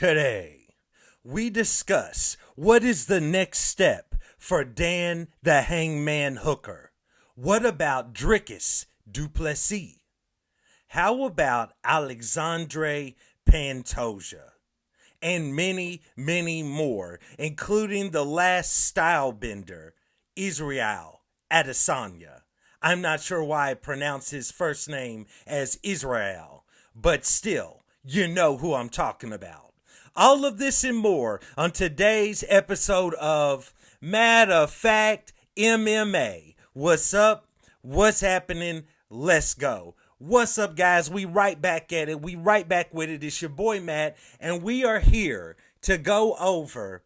Today, we discuss what is the next step for Dan the Hangman Hooker. What about Dricus Duplessis? How about Alexandre Pantoja? And many, many more, including the last style bender, Israel Adesanya. I'm not sure why I pronounce his first name as Israel, but still, you know who I'm talking about. All of this and more on today's episode of Matter of Fact MMA. What's up? What's happening? Let's go. What's up, guys? We right back at it. We right back with it. It's your boy Matt, and we are here to go over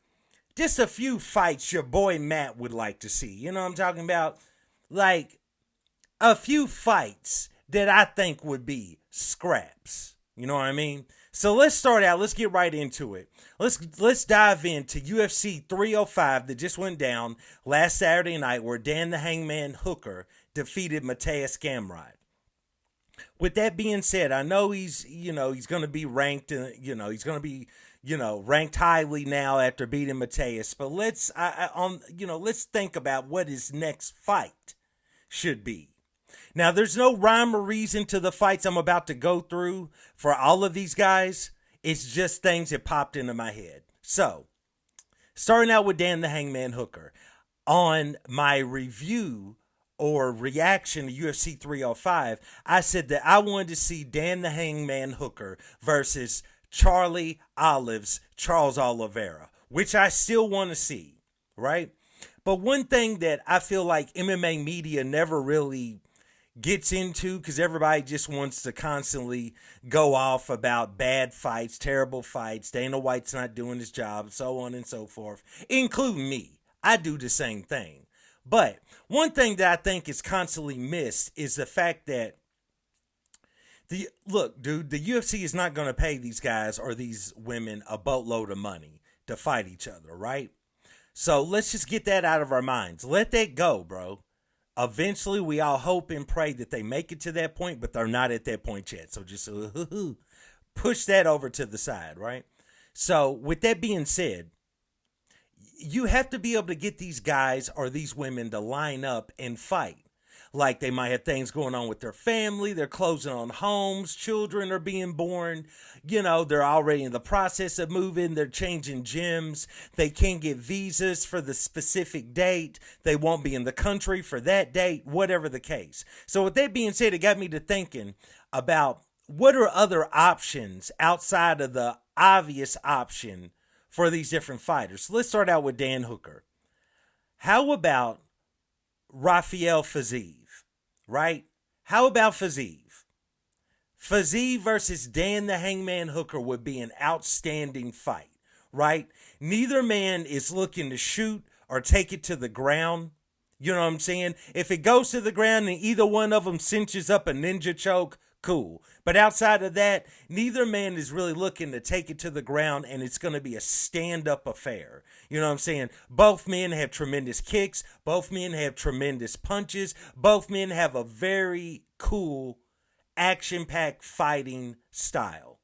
just a few fights your boy Matt would like to see. You know what I'm talking about? Like a few fights that I think would be scraps. You know what I mean? So let's start out. Let's get right into it. Let's dive into UFC 305 that just went down last Saturday night, where Dan the Hangman Hooker defeated Mateus Gamrot. With that being said, I know he's going to be ranked, he's going to be, ranked highly now after beating Mateus. But let's think about what his next fight should be. Now, there's no rhyme or reason to the fights I'm about to go through for all of these guys. It's just things that popped into my head. So, starting out with Dan the Hangman Hooker. On my review or reaction to UFC 305, I said that I wanted to see Dan the Hangman Hooker versus Charles Oliveira, which I still want to see, right? But one thing that I feel like MMA media never really gets into, because everybody just wants to constantly go off about bad fights, terrible fights, Dana White's not doing his job, so on and so forth, including me. I do the same thing. But one thing that I think is constantly missed is the fact that the UFC is not going to pay these guys or these women a boatload of money to fight each other, right? So let's just get that out of our minds. Let that go, bro. Eventually, we all hope and pray that they make it to that point, but they're not at that point yet. So just push that over to the side, right? So with that being said, you have to be able to get these guys or these women to line up and fight. Like they might have things going on with their family, they're closing on homes, children are being born, they're already in the process of moving, they're changing gyms, they can't get visas for the specific date, they won't be in the country for that date, whatever the case. So with that being said, it got me to thinking about what are other options outside of the obvious option for these different fighters. So let's start out with Dan Hooker. How about Rafael Fiziev? Right? How about Fiziev? Fiziev versus Dan the Hangman Hooker would be an outstanding fight, right? Neither man is looking to shoot or take it to the ground. You know what I'm saying? If it goes to the ground and either one of them cinches up a ninja choke, cool. But outside of that, neither man is really looking to take it to the ground, and it's going to be a stand-up affair. You know what I'm saying? Both men have tremendous kicks. Both men have tremendous punches. Both men have a very cool, action-packed fighting style.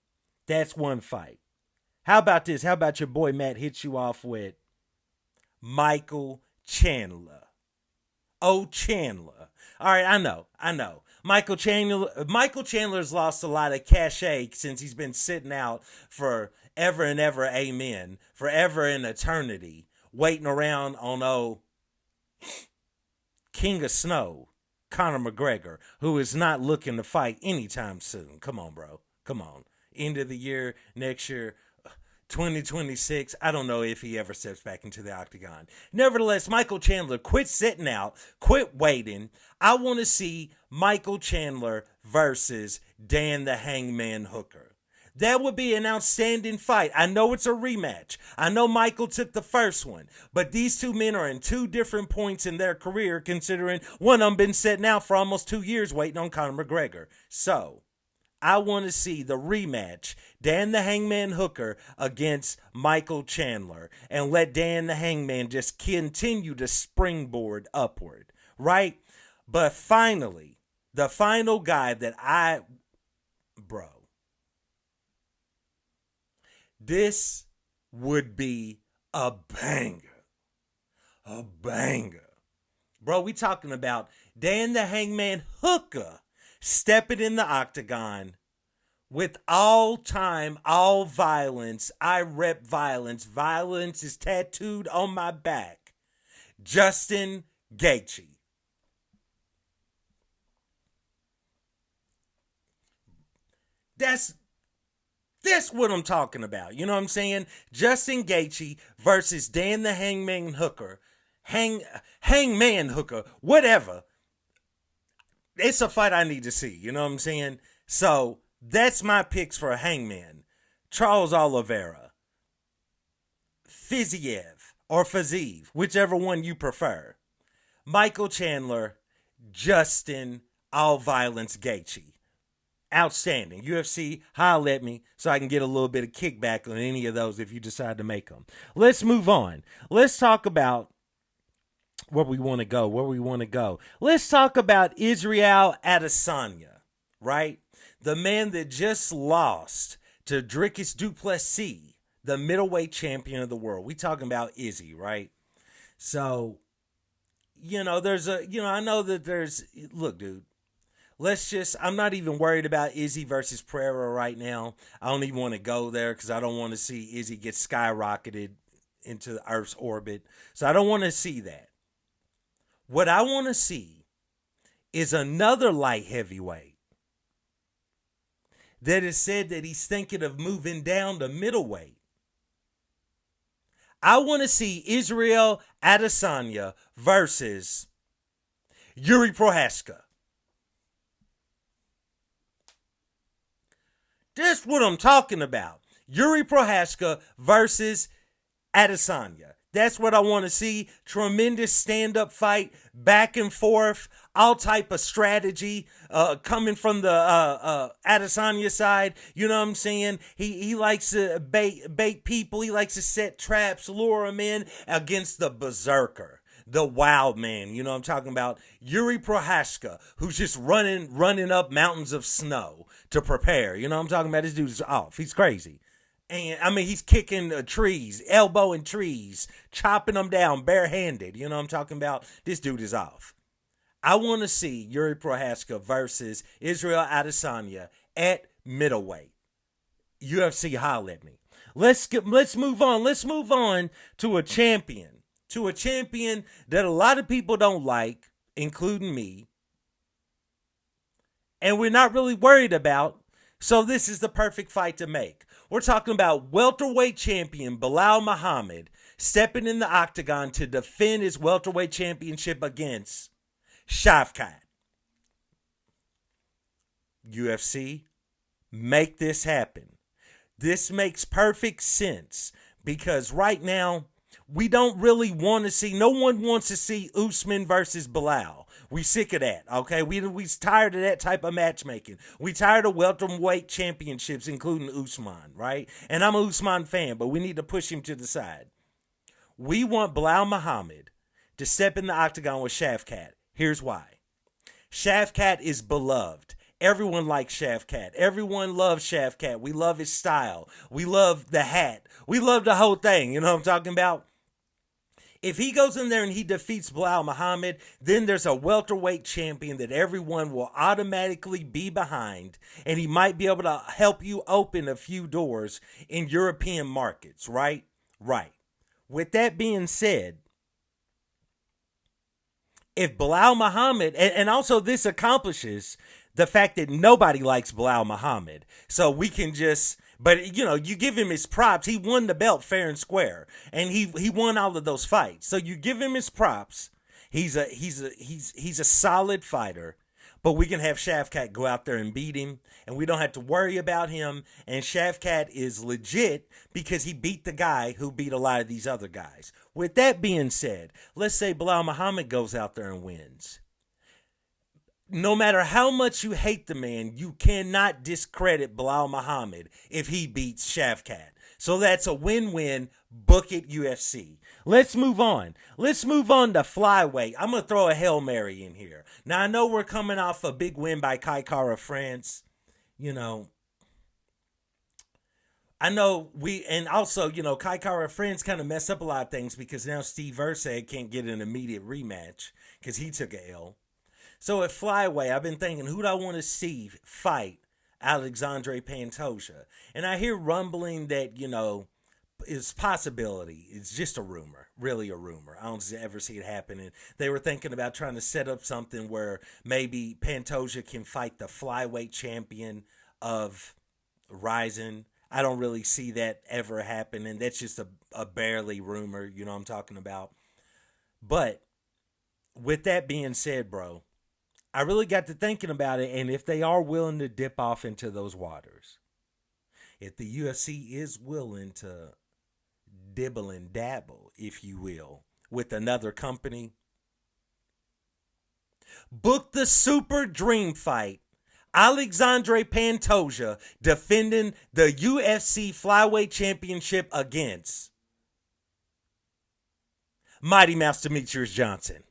That's one fight. How about this? How about your boy Matt hits you off with Michael Chandler? Oh, Chandler. All right, I know. Michael Chandler's lost a lot of cachet since he's been sitting out for ever and ever, amen, forever and eternity, waiting around on King of Snow, Conor McGregor, who is not looking to fight anytime soon. Come on, bro. Come on. End of the year, next year, 2026, I don't know if he ever steps back into the octagon. Nevertheless, Michael Chandler, quit sitting out, quit waiting. I want to see Michael Chandler versus Dan the Hangman Hooker. That would be an outstanding fight. I know it's a rematch. I know Michael took the first one, but these two men are in two different points in their career, considering one of them been sitting out for almost 2 years waiting on Conor McGregor. So I want to see the rematch, Dan the Hangman Hooker against Michael Chandler, and let Dan the Hangman just continue to springboard upward, right? But finally, the final guy that bro, This would be a banger. A banger. Bro, we talking about Dan the Hangman Hooker stepping in the octagon with all time, all violence. I rep violence. Violence is tattooed on my back. Justin Gaethje. That's what I'm talking about. You know what I'm saying? Justin Gaethje versus Dan the Hangman Hooker. Hangman Hooker. Whatever. It's a fight I need to see. You know what I'm saying? So that's my picks for a Hangman. Charles Oliveira. Fiziev or Fiziev, whichever one you prefer. Michael Chandler. Justin All Violence Gaethje. Outstanding. UFC, holler at me so I can get a little bit of kickback on any of those if you decide to make them. Let's move on. Let's talk about where we want to go. Let's talk about Israel Adesanya, right? The man that just lost to Dricus Duplessis, the middleweight champion of the world. We talking about Izzy, right? So, I know that look, dude. I'm not even worried about Izzy versus Pereira right now. I don't even want to go there because I don't want to see Izzy get skyrocketed into the Earth's orbit. So I don't want to see that. What I want to see is another light heavyweight that has said that he's thinking of moving down to middleweight. I want to see Israel Adesanya versus Yuri Prohaska. That's what I'm talking about. Yuri Prohaska versus Adesanya. That's what I want to see. Tremendous stand-up fight, back and forth, all type of strategy coming from the Adesanya side. You know what I'm saying? He likes to bait people. He likes to set traps, lure them in against the berserker, the wild man. You know what I'm talking about? Yuri Prohaska, who's just running up mountains of snow to prepare. You know what I'm talking about? This dude's off. He's crazy. And, I mean, he's kicking trees, elbowing trees, chopping them down barehanded. You know what I'm talking about? This dude is off. I want to see Yuri Prohaska versus Israel Adesanya at middleweight. UFC, holler at me. Let's move on. Let's move on to a champion. To a champion that a lot of people don't like, including me. And we're not really worried about. So this is the perfect fight to make. We're talking about welterweight champion Belal Muhammad stepping in the octagon to defend his welterweight championship against Shavkat. UFC, make this happen. This makes perfect sense because right now we don't really want to see, no one wants to see Usman versus Belal. We sick of that, okay? We tired of that type of matchmaking. We tired of welterweight championships, including Usman, right? And I'm a Usman fan, but we need to push him to the side. We want Belal Muhammad to step in the octagon with Shavkat. Here's why. Shavkat is beloved. Everyone likes Shavkat. Everyone loves Shavkat. We love his style. We love the hat. We love the whole thing. You know what I'm talking about? If he goes in there and he defeats Belal Muhammad, then there's a welterweight champion that everyone will automatically be behind, and he might be able to help you open a few doors in European markets, right? Right. With that being said, if Belal Muhammad, and also this accomplishes the fact that nobody likes Belal Muhammad, so we can just... But, you give him his props. He won the belt fair and square. And he won all of those fights. So you give him his props. He's a solid fighter. But we can have Shavkat go out there and beat him. And we don't have to worry about him. And Shavkat is legit because he beat the guy who beat a lot of these other guys. With that being said, let's say Belal Muhammad goes out there and wins. No matter how much you hate the man, you cannot discredit Belal Muhammad if he beats Shavkat. So that's a win-win. Book it, UFC. Let's move on. Let's move on to flyweight. I'm going to throw a Hail Mary in here. Now, I know we're coming off a big win by Kai Kara France. I know and also, Kai Kara Friends kind of mess up a lot of things because now Steve Versad can't get an immediate rematch because he took a L. So at Flyway, I've been thinking, who do I want to see fight Alexandre Pantoja? And I hear rumbling that, it's possibility. It's just a rumor, really a rumor. I don't ever see it happening. They were thinking about trying to set up something where maybe Pantoja can fight the flyweight champion of Ryzen. I don't really see that ever happening. That's just a barely rumor, you know what I'm talking about. But with that being said, bro, I really got to thinking about it, and if they are willing to dip off into those waters, if the UFC is willing to dibble and dabble, if you will, with another company, book the super dream fight. Alexandre Pantoja defending the UFC Flyweight Championship against Mighty Mouse Demetrius Johnson.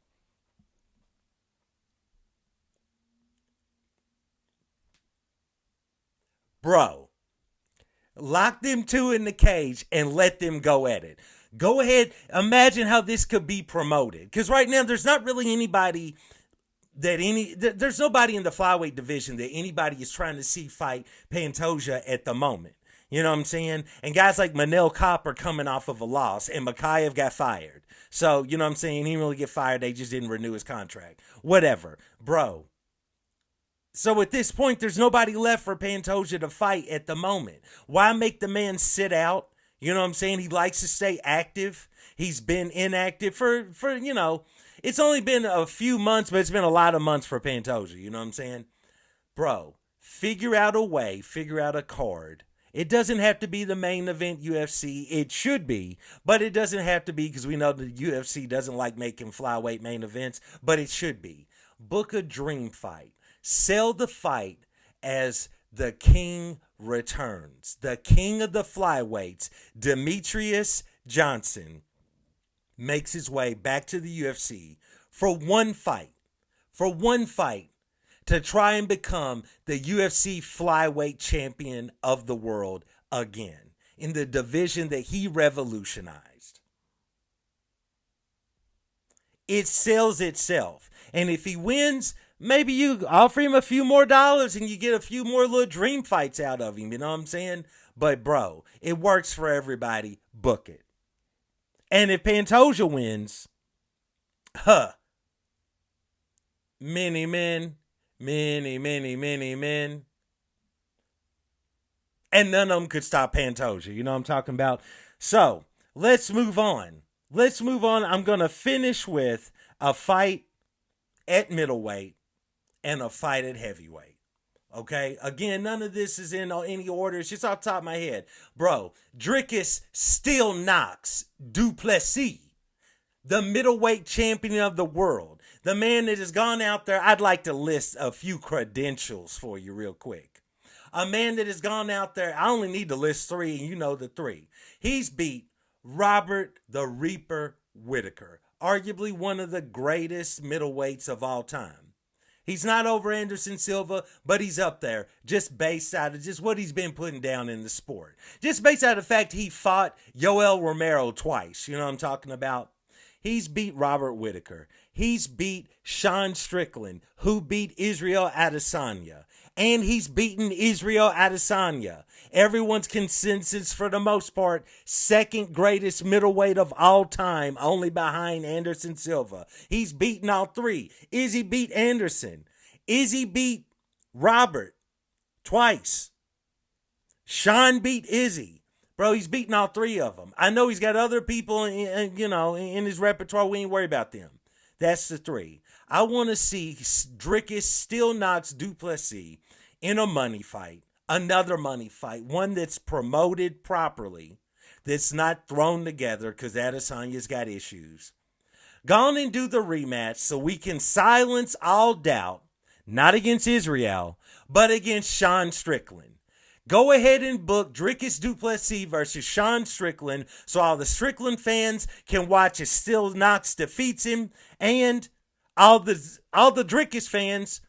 Bro, lock them two in the cage and let them go at it. Go ahead. Imagine how this could be promoted. Because right now, there's not really anybody there's nobody in the flyweight division that anybody is trying to see fight Pantoja at the moment. You know what I'm saying? And guys like Manel Kopp are coming off of a loss, and Makayev got fired. So, you know what I'm saying? He didn't really get fired. They just didn't renew his contract. Whatever. Bro. So at this point, there's nobody left for Pantoja to fight at the moment. Why make the man sit out? You know what I'm saying? He likes to stay active. He's been inactive for it's only been a few months, but it's been a lot of months for Pantoja. You know what I'm saying? Bro, figure out a way, figure out a card. It doesn't have to be the main event UFC. It should be, but it doesn't have to be because we know the UFC doesn't like making flyweight main events, but it should be. Book a dream fight. Sell the fight as the king returns. The king of the flyweights, Demetrius Johnson, makes his way back to the UFC for one fight. For one fight to try and become the UFC flyweight champion of the world again in the division that he revolutionized. It sells itself. And if he wins, maybe you offer him a few more dollars and you get a few more little dream fights out of him. You know what I'm saying? But, bro, it works for everybody. Book it. And if Pantoja wins, many men, many men, and none of them could stop Pantoja. You know what I'm talking about? So, let's move on. I'm going to finish with a fight at middleweight and a fight at heavyweight. Okay? Again, none of this is in any order. It's just off the top of my head. Bro, Dricus still knocks Duplessis, the middleweight champion of the world. The man that has gone out there. I'd like to list a few credentials for you real quick. A man that has gone out there. I only need to list three, and you know the three. He's beat Robert the Reaper Whittaker, arguably one of the greatest middleweights of all time. He's not over Anderson Silva, but he's up there just based out of just what he's been putting down in the sport. Just based out of the fact he fought Yoel Romero twice. You know what I'm talking about? He's beat Robert Whittaker. He's beat Sean Strickland, who beat Israel Adesanya. And he's beaten Israel Adesanya. Everyone's consensus for the most part, second greatest middleweight of all time, only behind Anderson Silva. He's beaten all three. Izzy beat Anderson. Izzy beat Robert twice. Sean beat Izzy. Bro, he's beaten all three of them. I know he's got other people in his repertoire. We ain't worried about them. That's the three. I want to see Dricus still knocks Duplessis in a money fight. Another money fight. One that's promoted properly. That's not thrown together because Adesanya's got issues. Go on and do the rematch so we can silence all doubt. Not against Israel, but against Sean Strickland. Go ahead and book Dricus Duplessis versus Sean Strickland so all the Strickland fans can watch as Still Knox defeats him, and all the Dricus fans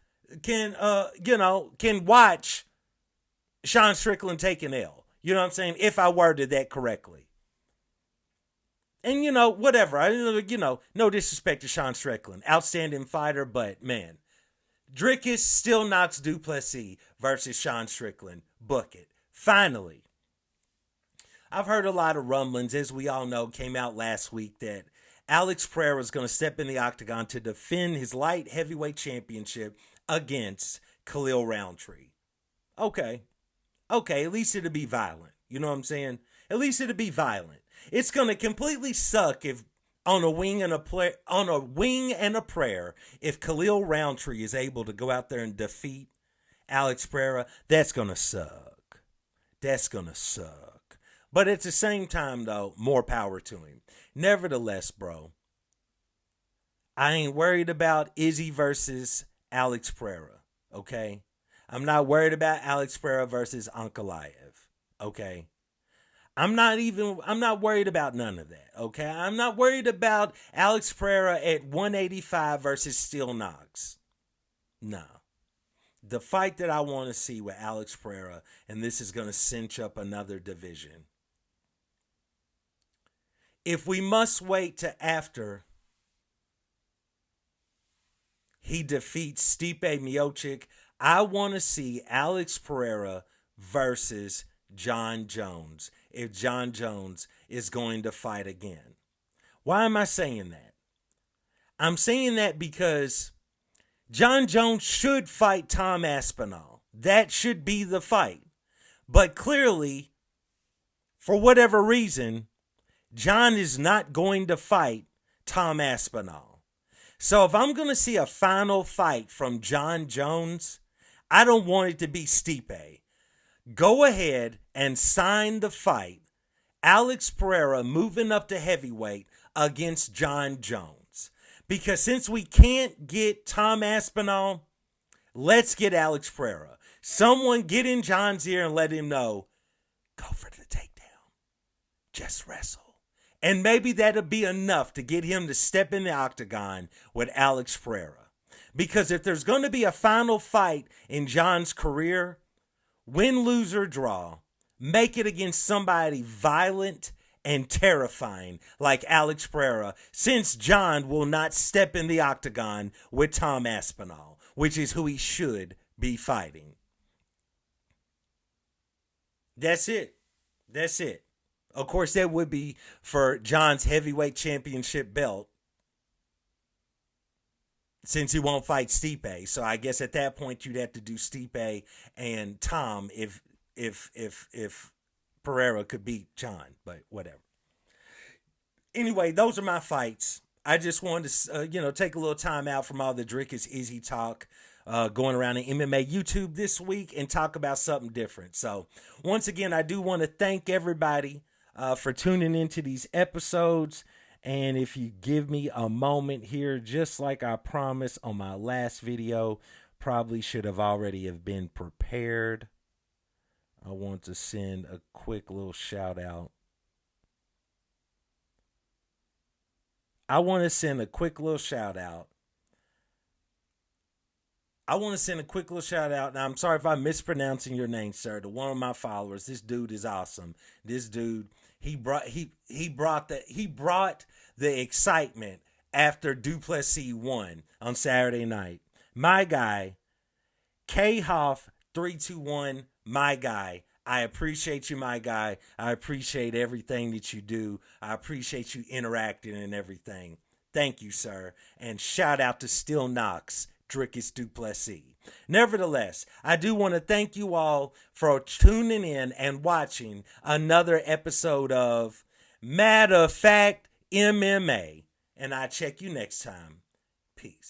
can watch Sean Strickland take an L. You know what I'm saying? If I worded that correctly. And, whatever. No disrespect to Sean Strickland. Outstanding fighter, but, man. Dricus still knocks Du Plessis versus Sean Strickland. Book it. Finally. I've heard a lot of rumblings, as we all know, came out last week that Alex Pereira is going to step in the octagon to defend his light heavyweight championship against Khalil Roundtree. Okay, at least it'll be violent. You know what I'm saying? At least it'll be violent. It's going to completely suck if on a wing and a prayer if Khalil Roundtree is able to go out there and defeat Alex Pereira. That's going to suck. But at the same time, though, more power to him. Nevertheless, bro, I ain't worried about Izzy versus Alex Pereira, okay? I'm not worried about Alex Pereira versus Ankalaev, okay? I'm not worried about none of that, okay? I'm not worried about Alex Pereira at 185 versus Steel Knox. No. The fight that I want to see with Alex Pereira, and this is going to cinch up another division. If we must wait to after he defeats Stipe Miocic, I want to see Alex Pereira versus John Jones if John Jones is going to fight again. Why am I saying that? I'm saying that because John Jones should fight Tom Aspinall. That should be the fight. But clearly, for whatever reason, John is not going to fight Tom Aspinall. So if I'm going to see a final fight from John Jones, I don't want it to be Stipe. Go ahead and sign the fight. Alex Pereira moving up to heavyweight against John Jones. Because since we can't get Tom Aspinall, let's get Alex Pereira. Someone get in John's ear and let him know, go for the takedown. Just wrestle. And maybe that'll be enough to get him to step in the octagon with Alex Pereira. Because if there's going to be a final fight in John's career, win, lose, or draw, make it against somebody violent and terrifying like Alex Pereira, since John will not step in the octagon with Tom Aspinall, which is who he should be fighting. That's it. Of course, that would be for John's heavyweight championship belt, since he won't fight Stipe. So I guess at that point you'd have to do Stipe and Tom if Pereira could beat John, but whatever. Anyway, those are my fights. I just wanted to take a little time out from all the Dricus Izzy talk going around the MMA YouTube this week and talk about something different. So once again, I do want to thank everybody for tuning into these episodes. And if you give me a moment here, just like I promised on my last video, probably should have already have been prepared. I want to send a quick little shout out. Now, I'm sorry if I'm mispronouncing your name, sir, to one of my followers. This dude is awesome. This dude, he brought the excitement after Du Plessis won on Saturday night. My guy, K-Hoff 321, my guy. I appreciate you, my guy. I appreciate everything that you do. I appreciate you interacting and everything. Thank you, sir. And shout out to Still Knox, Dricus Du Plessis. Nevertheless, I do want to thank you all for tuning in and watching another episode of Matter of Fact MMA. And I'll check you next time. Peace.